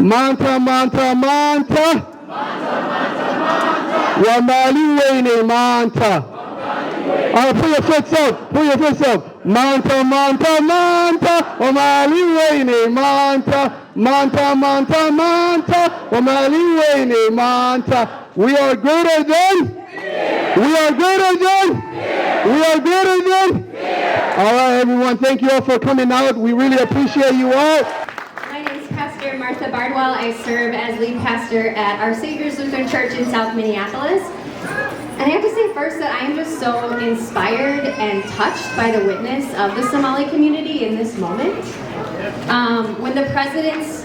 Manta, manta, manta. Wamali wene manta. Oh, put your fists up. Put your fists up. Manta, manta, manta. Wamali wene manta. Manta, manta, manta. Wamali wene manta. We are greater than. We are greater than. We are greater than. All right, everyone. Thank you all for coming out. We really appreciate you all. My name is Pastor Martha Bardwell. I serve as lead pastor at Our Savior's Lutheran Church in South Minneapolis. And I have to say first that I am just so inspired and touched by the witness of the Somali community in this moment. When the president's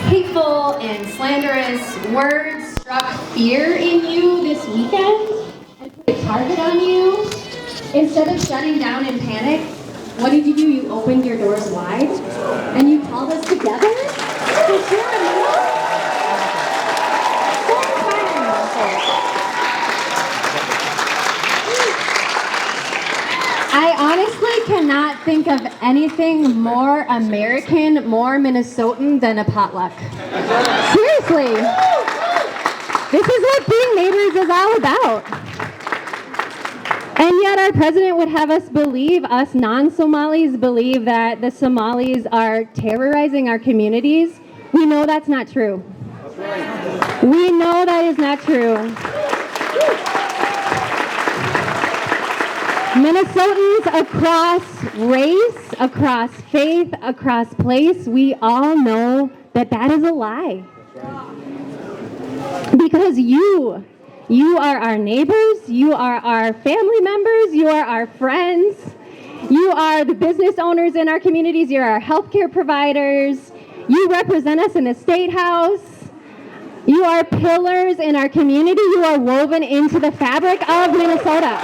hateful and slanderous words struck fear in you this weekend and put a target on you, instead of shutting down in panic, what did you do? You opened your doors wide and you called us together to share a meal? I honestly cannot think of anything more American, more Minnesotan than a potluck. Seriously. This is what being neighbors is all about. And yet our president would have us believe, us non-Somalis believe that the Somalis are terrorizing our communities. We know that's not true. We know that is not true. Minnesotans across race, across faith, across place, we all know that that is a lie. Because you are our neighbors, you are our family members, you are our friends, you are the business owners in our communities, you're our healthcare providers, you represent us in the State House, you are pillars in our community, you are woven into the fabric of Minnesota.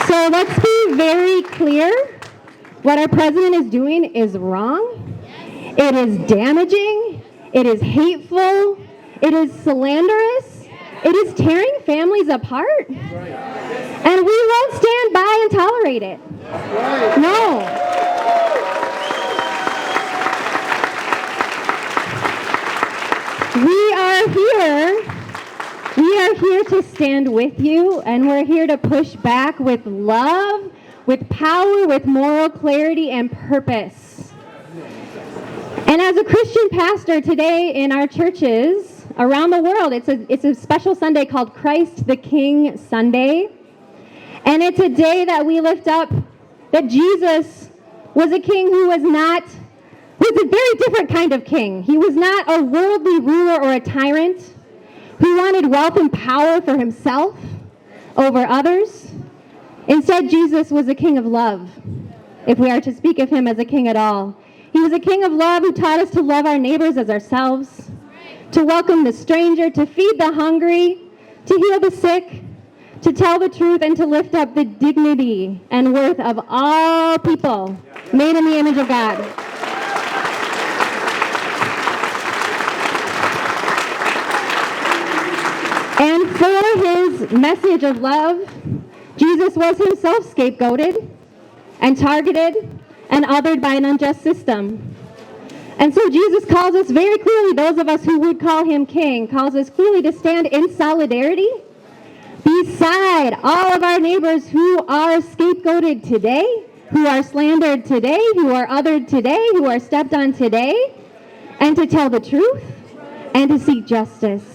So let's be very clear. What our president is doing is wrong. It is damaging. It is hateful. It is slanderous. It is tearing families apart. And we won't stand by and tolerate it. No. We are here. We are here to stand with you, and we're here to push back with love, with power, with moral clarity and purpose. And as a Christian pastor today in our churches around the world, it's a special Sunday called Christ the King Sunday. And it's a day that we lift up that Jesus was a king who was a very different kind of king. He was not a worldly ruler or a tyrant who wanted wealth and power for himself over others. Instead, Jesus was a king of love, if we are to speak of him as a king at all. He was a king of love who taught us to love our neighbors as ourselves, to welcome the stranger, to feed the hungry, to heal the sick, to tell the truth, and to lift up the dignity and worth of all people made in the image of God. And for his message of love, Jesus was himself scapegoated and targeted and othered by an unjust system. And so Jesus calls us very clearly, those of us who would call him king, calls us clearly to stand in solidarity beside all of our neighbors who are scapegoated today, who are slandered today, who are othered today, who are stepped on today, and to tell the truth and to seek justice.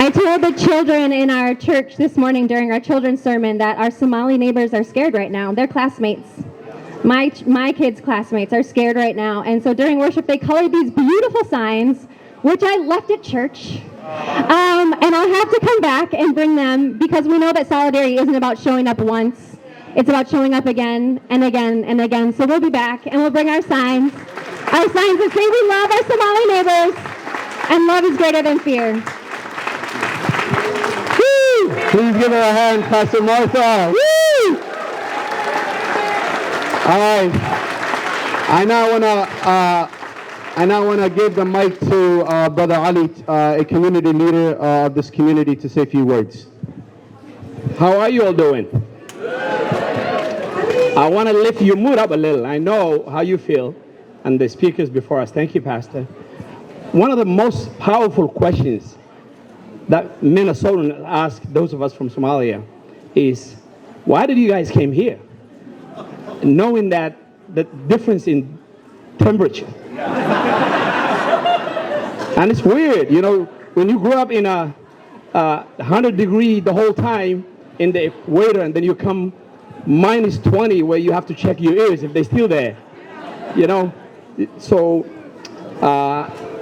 I told the children in our church this morning during our children's sermon that our Somali neighbors are scared right now. They're classmates. My kids' classmates are scared right now. And so during worship, they colored these beautiful signs, which I left at church. And I'll have to come back and bring them because we know that solidarity isn't about showing up once. It's about showing up again and again and again. So we'll be back and we'll bring our signs that say we love our Somali neighbors and love is greater than fear. Please give her a hand, Pastor Martha. Woo! All right. I And I want to give the mic to Brother Ali, a community leader of this community, to say a few words. How are you all doing? I want to lift your mood up a little. I know how you feel, and the speakers before us. Thank you, Pastor. One of the most powerful questions that Minnesotans ask those of us from Somalia is, why did you guys came here? Knowing that the difference in temperature. And it's weird, you know, when you grow up in a 100-degree the whole time in the equator, and then you come minus 20 where you have to check your ears if they're still there, you know. So,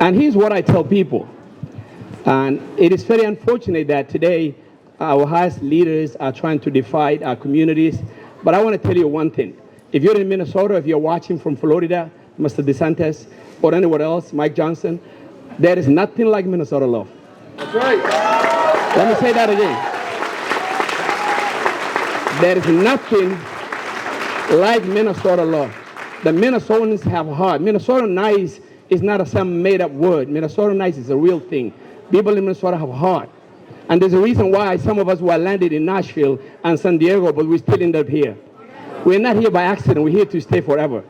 and here's what I tell people. And it is very unfortunate that today our highest leaders are trying to divide our communities. But I want to tell you one thing. If you're in Minnesota, if you're watching from Florida, Mr. DeSantis, or anywhere else, Mike Johnson, there is nothing like Minnesota love. That's right. Let me say that again. There is nothing like Minnesota love. The Minnesotans have heart. Minnesota nice is not some made-up word. Minnesota nice is a real thing. People in Minnesota have heart. And there's a reason why some of us were landed in Nashville and San Diego, but we still end up here. We're not here by accident. We're here to stay forever.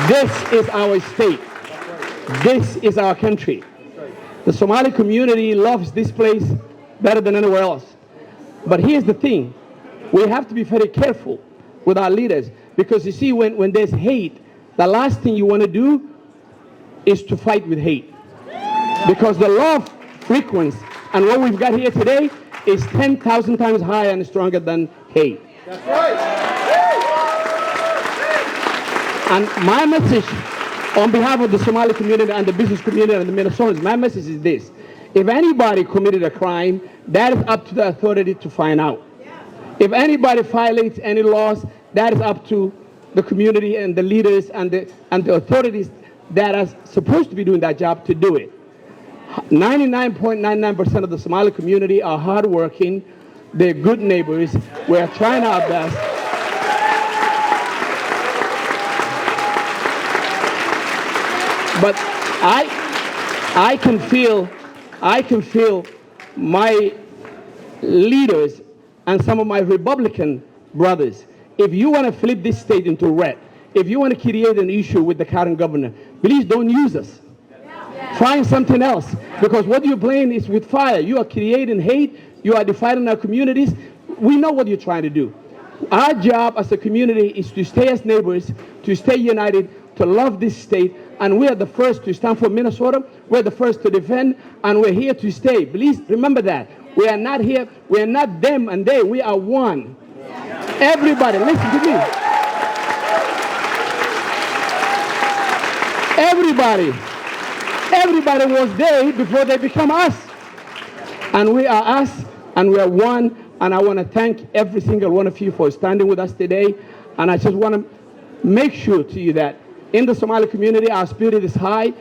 This is our state. This is our country. The Somali community loves this place better than anywhere else. But here's the thing. We have to be very careful with our leaders, because you see, when there's hate, the last thing you want to do is to fight with hate. Because the love frequency and what we've got here today is 10,000 times higher and stronger than hate. That's right. And my message on behalf of the Somali community and the business community and the Minnesotans, my message is this. If anybody committed a crime, that is up to the authority to find out. If anybody violates any laws, that is up to the community and the leaders and the authorities that are supposed to be doing that job to do it. 99.99% of the Somali community are hardworking. They're good neighbors. We're trying our best. But I can feel my leaders and some of my Republican brothers. If you want to flip this state into red, if you want to create an issue with the current governor, please don't use us. Find something else, because what you're playing is with fire. You are creating hate. You are dividing our communities. We know what you're trying to do. Our job as a community is to stay as neighbors, to stay united, to love this state, and we are the first to stand for Minnesota. We're the first to defend, and we're here to stay. Please remember that. We are not here. We are not them and they. We are one. Everybody, listen to me. Everybody was they before they become us. And we are us, and we are one. And I want to thank every single one of you for standing with us today. And I just want to make sure to you that in the Somali community, our spirit is high.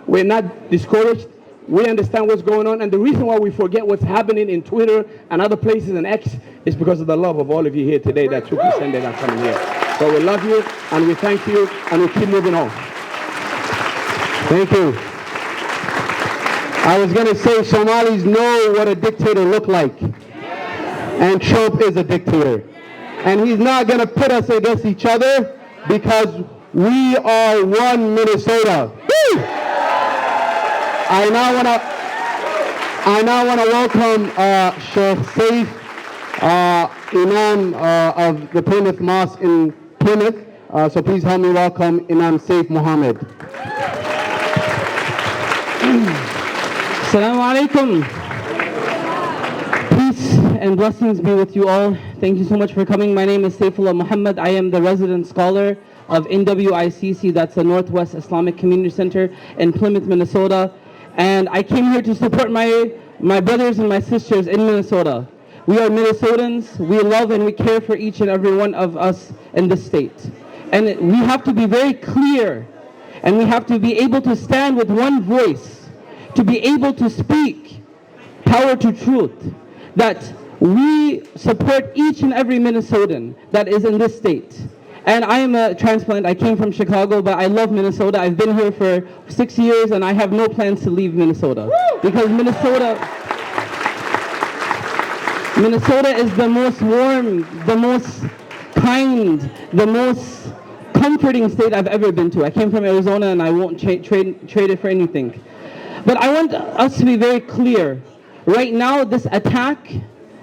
We're not discouraged. We understand what's going on. And the reason why we forget what's happening in Twitter and other places and X is because of the love of all of you here today that took the Sunday that coming here. So we love you, and we thank you, and we keep moving on. Thank you. I was going to say Somalis know what a dictator look like. And Trump is a dictator. And he's not going to pit us against each other, because we are one Minnesota. Woo! I now want to welcome Sheikh Saif, Imam of the Plymouth Mosque in Plymouth. So please help me welcome Imam Saif Muhammad. Assalamu alaikum. Peace and blessings be with you all. Thank you so much for coming. My name is Saifullah Muhammad. I am the resident scholar of NWICC, that's the Northwest Islamic Community Center in Plymouth, Minnesota. And I came here to support my brothers and my sisters in Minnesota. We are Minnesotans. We love and we care for each and every one of us in this state. And we have to be very clear, and we have to be able to stand with one voice, to be able to speak power to truth, that We support each and every Minnesotan that is in this state. And I am a transplant. I came from Chicago, but I love Minnesota. I've been here for 6 years, and I have no plans to leave Minnesota. Because Minnesota is the most warm, the most kind, the most comforting state I've ever been to. I came from Arizona, and I won't trade it for anything. But I want us to be very clear. Right now, this attack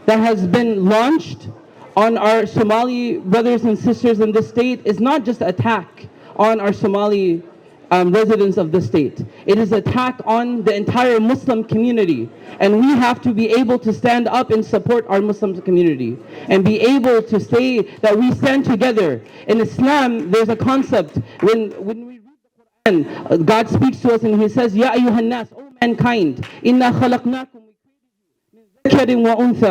that has been launched on our Somali brothers and sisters in this state is not just an attack on our Somali residents of the state. It is an attack on the entire Muslim community. And we have to be able to stand up and support our Muslim community and be able to say that we stand together. In Islam, there's a concept when we read the Quran, God speaks to us and He says, Ya ayyuhan nas, O mankind, inna khalaqnakum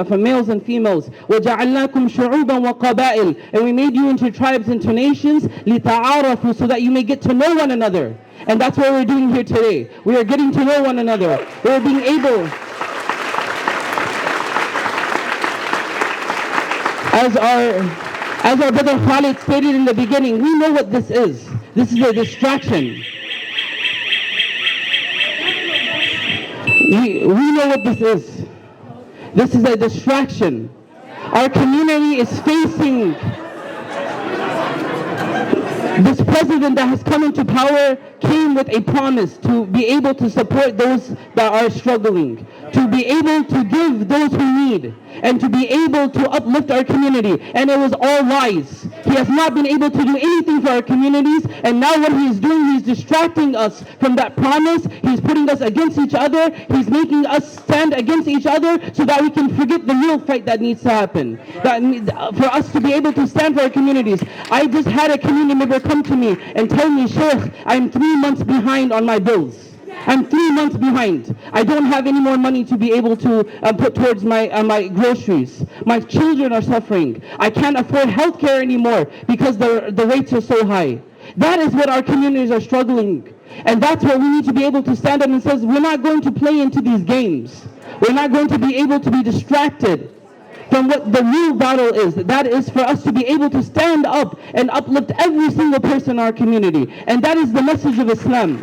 from males and females, وَجَعَلْنَاكُمْ شُعُوبًا وَقَبَائِلٍ, and we made you into tribes and into nations, لِتَعَارَفُوا, so that you may get to know one another. And that's what we're doing here today. We are getting to know one another. We're being able, as our brother Khalid stated in the beginning, we know what this is. This is a distraction. We know what this is. This is a distraction. Our community is facing this president that has come into power came with a promise to be able to support those that are struggling, to be able to give those who need, and to be able to uplift our community. And it was all lies. He has not been able to do anything for our communities, and now what he is doing, he's distracting us from that promise. He's putting us against each other. He's making us stand against each other so that we can forget the real fight that needs to happen, for us to be able to stand for our communities. I just had a community member come to me and tell me, Sheikh, I'm 3 months behind on my bills. I'm 3 months behind. I don't have any more money to be able to put towards my groceries. My children are suffering. I can't afford health care anymore because the rates are so high. That is what our communities are struggling. And that's what we need to be able to stand up and say, we're not going to play into these games. We're not going to be able to be distracted from what the real battle is. That is for us to be able to stand up and uplift every single person in our community. And that is the message of Islam.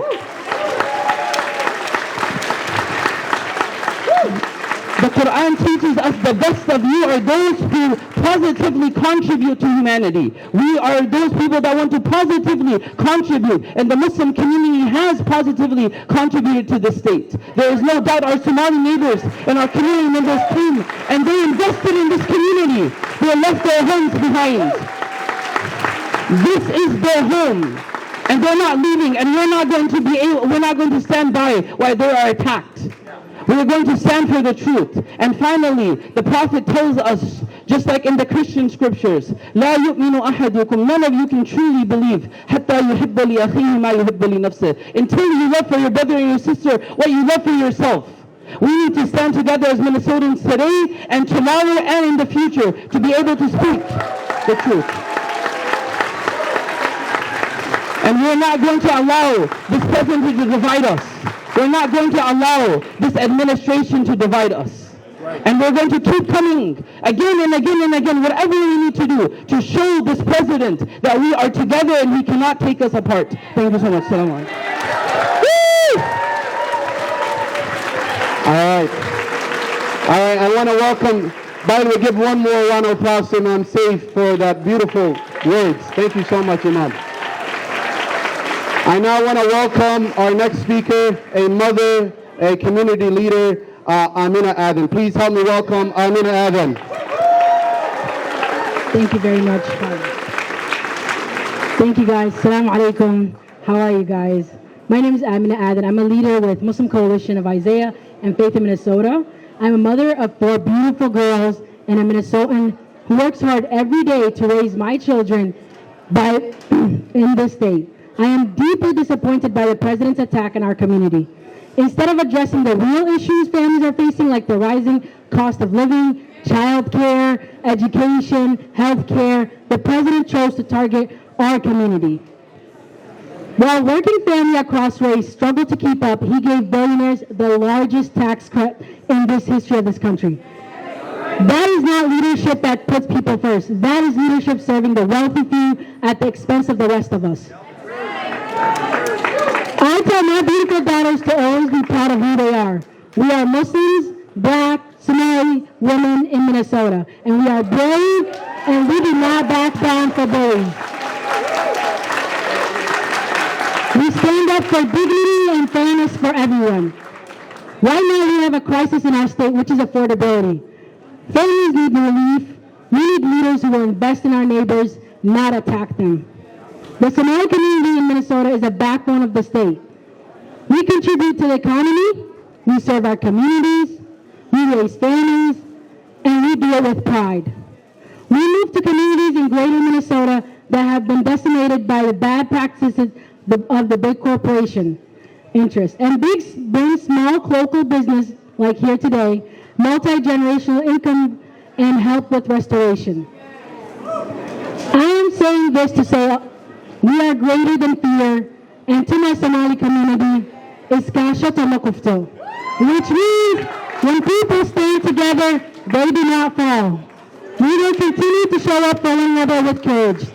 The Quran teaches us the best of you are those who positively contribute to humanity. We are those people that want to positively contribute, and the Muslim community has positively contributed to the state. There is no doubt our Somali neighbors and our community members came and they invested in this community. They left their homes behind. This is their home, and they're not leaving, and we're not going to stand by while they are attacked. We're going to stand for the truth. And finally, the Prophet tells us, just like in the Christian scriptures, لا يؤمن أحدكم, none of you can truly believe حتى يحب لأخيه ما يحب لنفسه, until you love for your brother and your sister what you love for yourself. We need to stand together as Minnesotans today and tomorrow and in the future to be able to speak the truth. And we're not going to allow this president to divide us. We're not going to allow this administration to divide us. Right. And we're going to keep coming again and again and again, whatever we need to do to show this president that we are together and he cannot take us apart. Thank you so much. Salam alaikum. All right, I want to welcome, by the way, give one more round of applause to Imam Saif for that beautiful words. Thank you so much, Imam. I now want to welcome our next speaker, a mother, a community leader, Amina Adan. Please help me welcome Amina Adan. Thank you very much. Thank you guys. Assalamu alaikum. How are you guys? My name is Amina Adan. I'm a leader with Muslim Coalition of Isaiah and Faith in Minnesota. I'm a mother of 4 beautiful girls and a Minnesotan who works hard every day to raise my children in this state. I am deeply disappointed by the president's attack on our community. Instead of addressing the real issues families are facing, like the rising cost of living, child care, education, health care, the president chose to target our community. While working family across race struggled to keep up, he gave billionaires the largest tax cut in this history of this country. That is not leadership that puts people first. That is leadership serving the wealthy few at the expense of the rest of us. I tell my beautiful daughters to always be proud of who they are. We are Muslims, Black, Somali women in Minnesota, and we are brave, and we do not back down for bullies. We stand up for dignity and fairness for everyone. Right now we have a crisis in our state, which is affordability. Families need relief. We need leaders who will invest in our neighbors, not attack them. The Somali community in Minnesota is the backbone of the state. We contribute to the economy, we serve our communities, we raise families, and we do it with pride. We move to communities in greater Minnesota that have been decimated by the bad practices of the big corporation interests, and bring small local business, like here today, multi-generational income, and help with restoration. I am saying this to say we are greater than fear, and to my Somali community, iskasha tamakufto, which means when people stand together, they do not fall. We will continue to show up for one another with courage.